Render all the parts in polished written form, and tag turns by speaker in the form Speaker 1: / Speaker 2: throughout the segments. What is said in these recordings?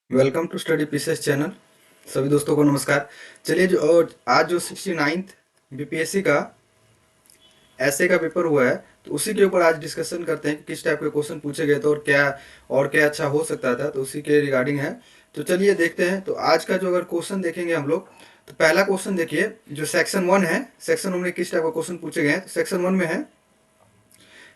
Speaker 1: Welcome to study pieces channel. सभी दोस्तों को नमस्कार। चलिए आज जो 69th बीपीएससी का ऐसे का पेपर हुआ है, तो उसी के ऊपर आज डिस्कशन करते हैं कि किस टाइप के क्वेश्चन पूछे गए थे और क्या अच्छा हो सकता था, तो उसी के रिगार्डिंग है। तो चलिए देखते हैं। तो आज का जो अगर क्वेश्चन देखेंगे हम लोग, तो पहला क्वेश्चन देखिए जो सेक्शन 1 है। सेक्शन 1 में किस टाइप का क्वेश्चन पूछे गए हैं, तो सेक्शन 1 में है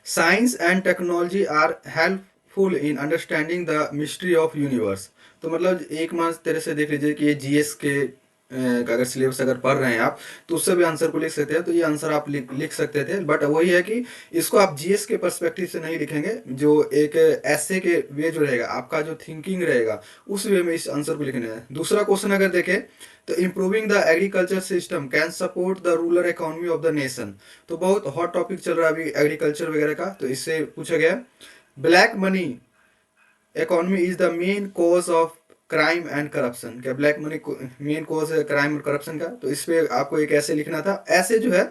Speaker 1: science and technology are helpful in understanding the mystery of universe. तो मतलब एक मास तरह से देख लीजिए कि ये जीएस के का अगर सिलेबस अगर पढ़ रहे हैं आप, तो उससे भी आंसर को लिख सकते हैं। तो ये आंसर आप लिख सकते थे, बट वही है कि इसको आप जीएस के पर्सपेक्टिव से नहीं लिखेंगे। जो एक ऐसे के वे जो रहेगा, आपका जो थिंकिंग रहेगा, उस वे में इस आंसर को लिखना है। दूसरा क्वेश्चन अगर देखें, तो improving the agriculture system can support the rural economy of the nation. तो बहुत हॉट टॉपिक चल रहा है अभी एग्रीकल्चर वगैरह का, तो इससे पूछा गया black money economy is the main cause of crime and corruption. क्या ब्लैक मनी मेन कॉज है क्राइम और करप्शन का? तो इस पे आपको एक ऐसे लिखना था। ऐसे जो है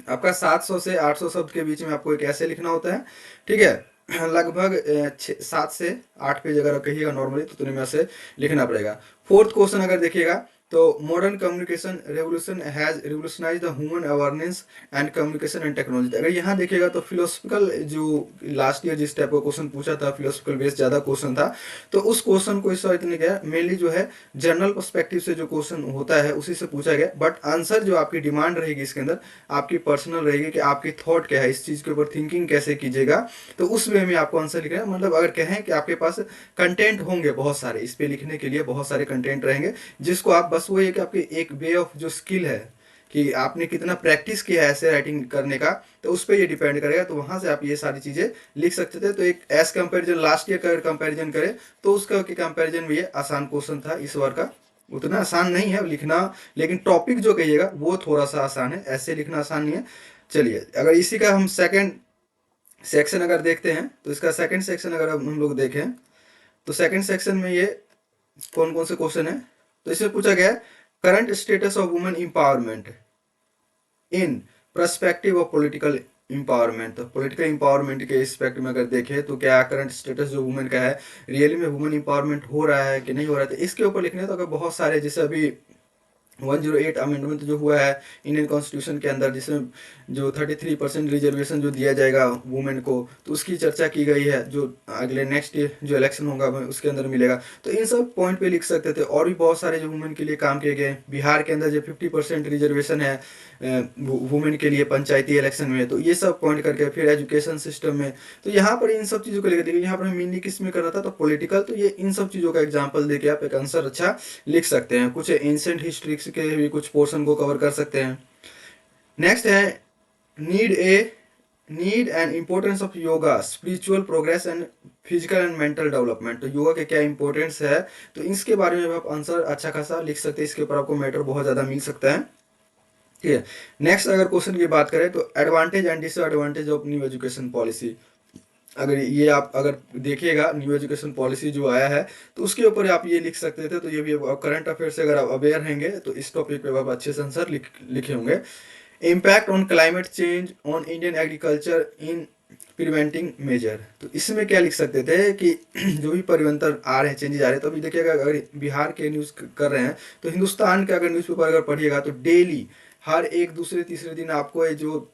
Speaker 1: आपका 700 से 800 शब्द के बीच में आपको एक ऐसे लिखना होता है, ठीक है। लगभग 7 से 8 पेज अगर कहिएगा नॉर्मली, तो इतने में से लिखना पड़ेगा। फोर्थ क्वेश्चन अगर देखिएगा, तो modern communication revolution has revolutionise the human awareness and communication and technology. अगर यहाँ देखिएगा तो फिलोसफिकल जो लास्ट ईयर जिस टाइप का क्वेश्चन पूछा था, फिलोसफिकल बेस्ड ज़्यादा क्वेश्चन था, तो उस क्वेश्चन को इस बार इतने गया मेनली जो है जनरल पर्सपेक्टिव से जो क्वेश्चन होता है उसी से पूछा गया। बट आंसर जो आपकी डिमांड रहेगी इसके अंदर, आपकी पर्सनल रहेगी कि आपकी थॉट क्या है, इस चीज़ के ऊपर थिंकिंग कैसे कीजिएगा, तो उस वे में आपको आंसर लिखना है। मतलब अगर कहें कि आपके पास कंटेंट होंगे बहुत सारे, इस पे लिखने के लिए बहुत सारे कंटेंट रहेंगे, जिसको आप बस वो है कि आपकी एक वे ऑफ जो स्किल है कि आपने कितना प्रैक्टिस किया है ऐसे राइटिंग करने का, तो उस पर ये डिपेंड करेगा। तो वहां से आप ये सारी चीजें लिख सकते थे। तो एक एज कंपेरिजन लास्ट ईयर का अगर कंपेरिजन करें, तो उसका कंपेरिजन में ये आसान क्वेश्चन था। इस बार का उतना आसान नहीं है लिखना, लेकिन टॉपिक जो कहिएगा वो थोड़ा सा आसान है, ऐसे लिखना आसान नहीं है। चलिए अगर इसी का हम सेकंड सेक्शन अगर देखते हैं, तो इसका सेकंड सेक्शन अगर हम लोग देखें, तो सेकंड सेक्शन में ये कौन कौन से क्वेश्चन है। तो इसमें पूछा गया है current status of women empowerment in perspective of political empowerment. तो पॉलिटिकल इंपावरमेंट के एस्पेक्ट में अगर देखें, तो क्या करंट स्टेटस जो वुमेन का है, रियली में वुमेन इंपावरमेंट हो रहा है कि नहीं हो रहा है, तो इसके ऊपर लिखने। तो अगर बहुत सारे जैसे अभी 108 अमेंडमेंट जो हुआ है इंडियन कॉन्स्टिट्यूशन के अंदर, जिसमें जो 33% रिजर्वेशन जो दिया जाएगा वुमेन को, तो उसकी चर्चा की गई है, जो अगले नेक्स्ट जो इलेक्शन होगा उसके अंदर मिलेगा। तो इन सब पॉइंट पे लिख सकते थे। और भी बहुत सारे जो वुमेन के लिए काम किए गए, बिहार के अंदर जो 50% रिजर्वेशन है वुमेन के लिए पंचायती इलेक्शन में, तो ये सब पॉइंट करके फिर एजुकेशन सिस्टम में। तो यहाँ पर इन सब चीज़ों को लेकर देखिए, यहाँ पर मेनली किस में करना था, तो पॉलिटिकल। तो ये इन सब चीज़ों का एग्जाम्पल देके आप एक आंसर अच्छा लिख सकते हैं। कुछ एंशिएंट हिस्ट्री के भी कुछ पोर्शन को कवर कर सकते हैं। नेक्स्ट है need a need and importance of yoga spiritual progress and physical and mental development. तो योगा के क्या इंपॉर्टेंस है, तो इसके बारे में आप आंसर अच्छा खासा लिख सकते हैं। इसके ऊपर आपको मैटर बहुत ज़्यादा मिल सकता है, ठीक है। नेक्स्ट अगर क्वेश्चन की बात करें, तो advantage and disadvantage of new education policy. अगर ये आप अगर देखिएगा न्यू एजुकेशन पॉलिसी जो आया है, तो उसके ऊपर आप ये लिख सकते थे। तो ये भी करंट अफेयर से अगर आप अवेयर रहेंगे, तो इस टॉपिक पे आप अच्छे से आंसर लिखे होंगे। Impact on climate change on Indian agriculture in preventing major. तो इसमें क्या लिख सकते थे कि जो भी परिवर्तन आ रहे हैं, चेंजेस आ रहे हैं, तो अभी देखिएगा अगर बिहार के न्यूज़ कर रहे हैं, तो हिंदुस्तान का अगर न्यूज़पेपर अगर पढ़िएगा, तो डेली हर एक दूसरे तीसरे दिन आपको ये जो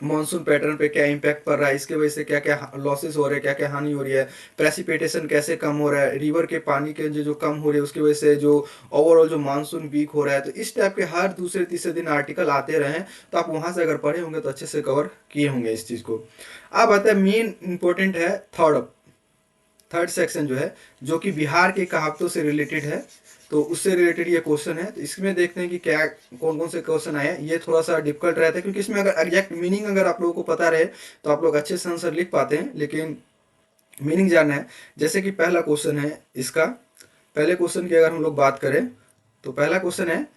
Speaker 1: मॉनसून पैटर्न पे क्या इम्पैक्ट पड़ रहा है, इसके वजह से क्या क्या लॉसेस हो रहे हैं, क्या क्या हानि हो रही है, प्रेसिपिटेशन कैसे कम हो रहा है, रिवर के पानी के जो कम हो रही है उसकी वजह से जो ओवरऑल जो मानसून वीक हो रहा है। तो इस टाइप के हर दूसरे तीसरे दिन आर्टिकल आते रहे, तो आप वहां से अगर पढ़े होंगे तो अच्छे से कवर किए होंगे इस चीज़ को। अब आता है मेन इंपॉर्टेंट है थर्ड सेक्शन जो है, जो कि बिहार के कहावतों से रिलेटेड है। तो उससे रिलेटेड ये क्वेश्चन है। तो इसमें देखते हैं कि क्या कौन कौन से क्वेश्चन आए हैं। ये थोड़ा सा डिफिकल्ट रहता है, क्योंकि इसमें अगर एग्जैक्ट मीनिंग अगर आप लोगों को पता रहे, तो आप लोग अच्छे से आंसर लिख पाते हैं, लेकिन मीनिंग जानना है। जैसे कि पहला क्वेश्चन है इसका, पहले क्वेश्चन की अगर हम लोग बात करें, तो पहला क्वेश्चन है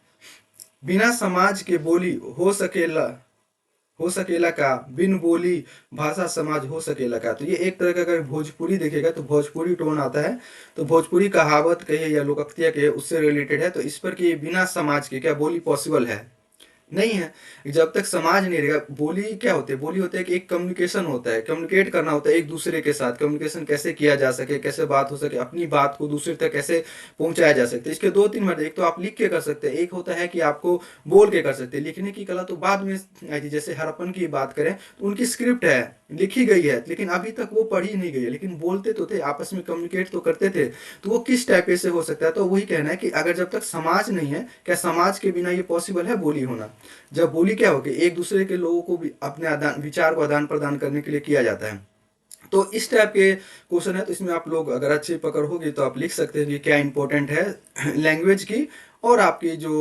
Speaker 1: बिना समाज के बोली हो सकेला का, बिन बोली भाषा समाज हो सकेला का। तो ये एक तरह का अगर भोजपुरी देखेगा, तो भोजपुरी टोन आता है। तो भोजपुरी कहावत कहिए या लोकोक्तिया कहिए, उससे रिलेटेड है। तो इस पर कि बिना समाज के क्या बोली पॉसिबल है, नहीं है। जब तक समाज नहीं रहेगा, बोली क्या होती है, बोली होता है कि एक कम्युनिकेशन होता है, कम्युनिकेट करना होता है एक दूसरे के साथ, कम्युनिकेशन कैसे किया जा सके, कैसे बात हो सके, अपनी बात को दूसरे तक कैसे पहुंचाया जा सकता है। इसके दो तीन मेथड, एक तो आप लिख के कर सकते हैं, एक होता है कि आपको बोल के कर सकते हैं। लिखने की कला तो बाद में आई थी, जैसे हड़प्पन की बात करें तो उनकी स्क्रिप्ट है, लिखी गई है, लेकिन अभी तक वो पढ़ी नहीं गई है, लेकिन बोलते तो थे, आपस में कम्युनिकेट तो करते थे। तो वो किस टाइप से हो सकता है, तो वही कहना है कि अगर जब तक समाज नहीं है, क्या समाज के बिना ये पॉसिबल है बोली होना? जब बोली क्या होगी, एक दूसरे के लोगों को भी अपने आदान विचार को आदान प्रदान करने के लिए किया जाता है। तो इस टाइप के क्वेश्चन है, तो इसमें आप लोग अगर अच्छी पकड़ होगी तो आप लिख सकते हैं कि क्या इंपॉर्टेंट है लैंग्वेज की और आपकी जो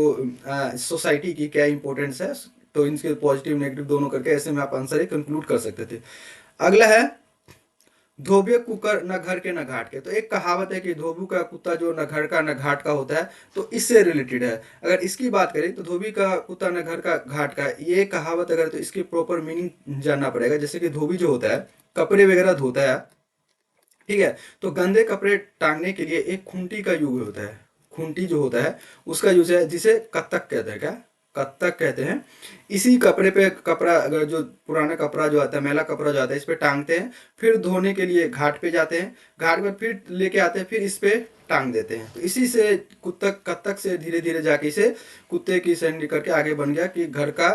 Speaker 1: सोसाइटी की क्या इंपॉर्टेंस है। तो इनके पॉजिटिव नेगेटिव दोनों करके ऐसे में आप आंसर कंक्लूड कर सकते थे। अगला है धोबे कुकर न घर के न घाट के। तो एक कहावत है कि धोबी का कुत्ता जो न घर का न घाट का होता है, तो इससे रिलेटेड है। अगर इसकी बात करें तो धोबी का कुत्ता न घर का घाट का, ये कहावत अगर, तो इसकी प्रॉपर मीनिंग जानना पड़ेगा। जैसे कि धोबी जो होता है कपड़े वगैरह धोता है, ठीक है, तो गंदे कपड़े टांगने के लिए एक खूंटी का यूज होता है। खूंटी जो होता है उसका यूज है, जिसे कत्तक कहते हैं। क्या? कत्तक कहते हैं। इसी कपड़े पे कपड़ा, अगर जो पुराना कपड़ा जो आता है, मैला कपड़ा जो आता है, इस पे टांगते हैं, फिर धोने के लिए घाट पे जाते हैं, घाट पे फिर लेके आते हैं, फिर इस पे टांग देते हैं। तो इसी से कुत्तक कत्तक से धीरे धीरे जाके इसे कुत्ते की सैंडी करके आगे बन गया कि घर का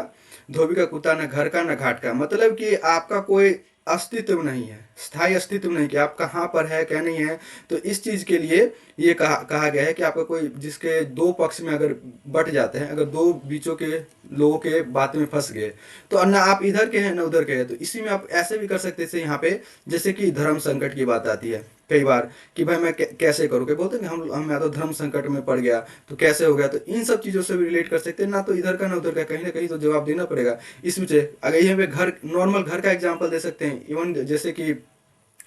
Speaker 1: धोबी का कुत्ता, न घर का न घाट का। मतलब कि आपका कोई अस्तित्व नहीं है, स्थायी अस्तित्व नहीं कि आप कहाँ पर है क्या नहीं है। तो इस चीज के लिए ये कहा गया है कि आपका कोई, जिसके दो पक्ष में अगर बट जाते हैं, अगर दो बीचों के लोगों के बात में फंस गए, तो ना आप इधर के हैं ना उधर के हैं। तो इसी में आप ऐसे भी कर सकते थे यहाँ पे, जैसे कि धर्म संकट की बात आती है कई बार कि भाई मैं कैसे करूँ, क्या बोलते हैं कि हम या तो धर्म संकट में पड़ गया, तो कैसे हो गया। तो इन सब चीजों से भी रिलेट कर सकते हैं, ना तो इधर का ना उधर का, कहीं ना कहीं तो जवाब देना पड़ेगा। इसमें से अगर यहाँ पे घर, नॉर्मल घर का एग्जांपल दे सकते हैं। इवन जैसे कि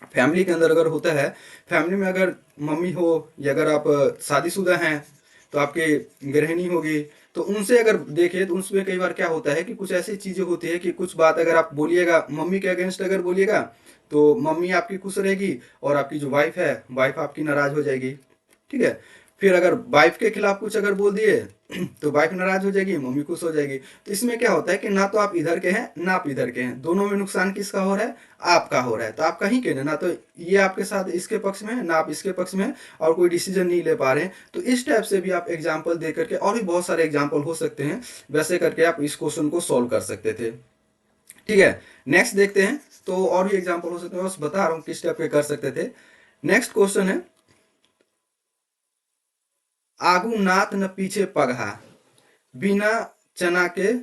Speaker 1: फैमिली के अंदर अगर होता है, फैमिली में अगर मम्मी हो, या अगर आप शादीशुदा हैं तो आपकी गृहिणी होगी, तो उनसे अगर देखें तो उसमें कई बार क्या होता है कि कुछ ऐसी चीजें होती है कि कुछ बात अगर आप बोलिएगा मम्मी के अगेंस्ट, अगर बोलिएगा तो मम्मी आपकी खुश रहेगी, और आपकी जो वाइफ है, वाइफ आपकी नाराज हो जाएगी। ठीक है। फिर अगर वाइफ के खिलाफ कुछ अगर बोल दिए तो वाइफ नाराज हो जाएगी, मम्मी खुश हो जाएगी। तो इसमें क्या होता है कि ना तो आप इधर के हैं ना आप इधर के हैं, दोनों में नुकसान किसका हो रहा है? आपका हो रहा है। तो आप कहीं के ना तो ये आपके साथ इसके पक्ष में है, ना आप इसके पक्ष में हैं, और कोई डिसीजन नहीं ले पा रहे हैं। तो इस टाइप से भी आप एग्जाम्पल दे करके, और भी बहुत सारे एग्जाम्पल हो सकते हैं, वैसे करके आप इस क्वेश्चन को सॉल्व कर सकते थे। ठीक है। नेक्स्ट देखते हैं। तो और भी एग्जाम्पल हो सकते हैं, बस बता रहा हूँ किस टाइप के कर सकते थे। नेक्स्ट क्वेश्चन है, आगू नात न पीछे पगहा, बिना चना के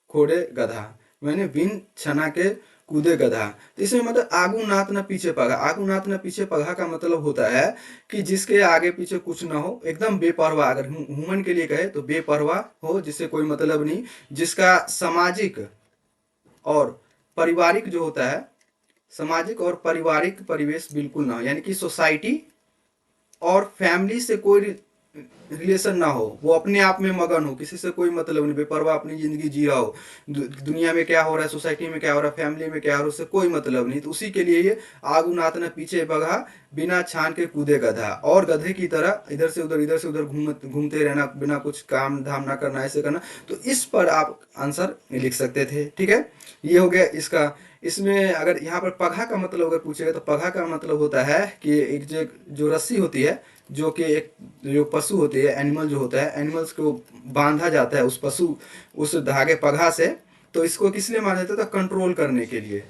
Speaker 1: खोड़े गधा। मैंने बिन छना के कूदे गधा। तो इसमें मतलब आगू नात न पीछे पगा, आगू नात न पीछे पगा का मतलब होता है कि जिसके आगे पीछे कुछ ना हो, एकदम बेपरवाह। अगर ह्यूमन के लिए कहे तो बेपरवाह हो, जिससे कोई मतलब नहीं, जिसका सामाजिक और पारिवारिक जो होता है, सामाजिक और पारिवारिक परिवेश बिल्कुल ना हो, यानी कि सोसाइटी और फैमिली से कोई रिलेशन ना हो, वो अपने आप में मगन हो, किसी से कोई मतलब नहीं, बेपरवाह अपनी जिंदगी जी रहा हो, दुनिया में क्या हो रहा है, सोसाइटी में क्या हो रहा है, फैमिली में क्या हो रहा है, उससे कोई मतलब नहीं। तो उसी के लिए ये आग नाथ न पीछे बगहा, बिना छान के कूदे गधा। और गधे की तरह इधर से उधर घूमते रहना, बिना कुछ काम धाम ना करना, ऐसे करना। तो इस पर आप आंसर लिख सकते थे। ठीक है, ये हो गया इसका। इसमें अगर यहाँ पर पगहा का मतलब अगर पूछेगा, तो पगहा का मतलब होता है कि एक जो रस्सी होती है, जो कि एक जो पशु होती है, एनिमल जो होता है, एनिमल्स को बांधा जाता है उस पशु, उस धागे पगहा से। तो इसको किस लिए माना जाता है? तो कंट्रोल करने के लिए,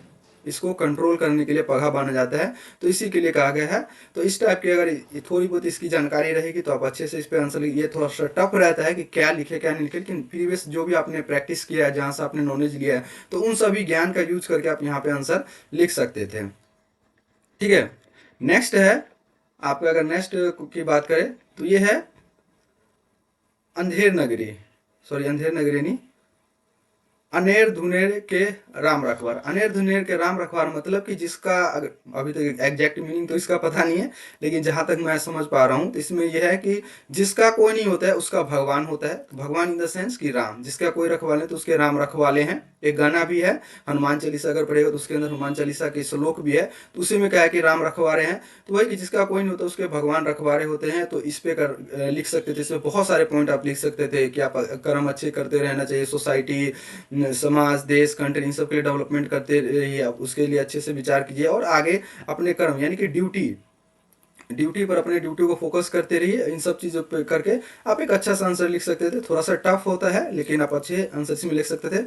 Speaker 1: इसको कंट्रोल करने के लिए पगहा बांधा जाता है। तो इसी के लिए कहा गया है। तो इस टाइप की अगर थोड़ी बहुत इसकी जानकारी रहेगी तो आप अच्छे से इस पे आंसर लिखिए। ये थोड़ा सा टफ रहता है कि क्या लिखे क्या नहीं लिखे, लेकिन प्रीवियस जो भी आपने प्रैक्टिस किया है, जहाँ से आपने नॉलेज लिया है, तो उन सभी ज्ञान का यूज करके आप यहाँ पे आंसर लिख सकते थे। ठीक है। नेक्स्ट है, आपका अगर नेक्स्ट की बात करें तो ये है अंधेर नगरी, सॉरी अंधेर नगरी नहीं, अनेर धुनेर के राम रखवार। अनेर धुनेर के राम रखवार मतलब कि जिसका अभी तक एग्जैक्ट मीनिंग तो इसका पता नहीं है, लेकिन जहां तक मैं समझ पा रहा हूँ तो इसमें यह है कि जिसका कोई नहीं होता है उसका भगवान होता है। भगवान इन द सेंस कि राम, जिसका कोई रखवाले तो उसके राम रखवाले हैं। एक गाना भी है हनुमान चालीसा, अगर पढ़ेगा तो उसके अंदर हनुमान चालीसा के श्लोक भी है, तो उसी में क्या है कि राम रखवारे हैं। तो वही कि जिसका कोई नहीं होता उसके भगवान रखवारे होते हैं। तो इस पे लिख सकते थे, इसमें बहुत सारे पॉइंट आप लिख सकते थे कि आप कर्म अच्छे करते रहना चाहिए, सोसाइटी, समाज, देश, कंट्री, इन सब के लिए डेवलपमेंट करते रहिए, आप उसके लिए अच्छे से विचार कीजिए और आगे अपने कर्म यानी कि ड्यूटी पर अपने ड्यूटी को फोकस करते रहिए। इन सब चीज़ों पे करके आप एक अच्छा सा आंसर लिख सकते थे। थोड़ा सा टफ होता है लेकिन आप अच्छे आंसर इसमें लिख सकते थे।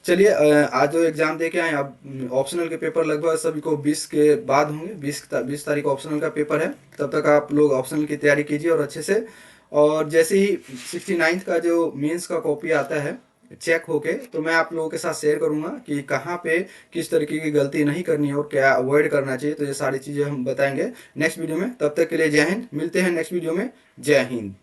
Speaker 1: चलिए आज जो एग्जाम दे के आए आप, ऑप्शनल के पेपर लगभग सभी को 20 के बाद होंगे। 20 तारीख ऑप्शनल का पेपर है, तब तक आप लोग ऑप्शनल की तैयारी कीजिए और अच्छे से। और जैसे ही 69th का जो मेंस का कॉपी आता है चेक होके, तो मैं आप लोगों के साथ शेयर करूंगा कि कहाँ पे किस तरीके की गलती नहीं करनी है और क्या अवॉइड करना चाहिए। तो ये सारी चीज़ें हम बताएंगे नेक्स्ट वीडियो में। तब तक के लिए जय हिंद, मिलते हैं नेक्स्ट वीडियो में। जय हिंद।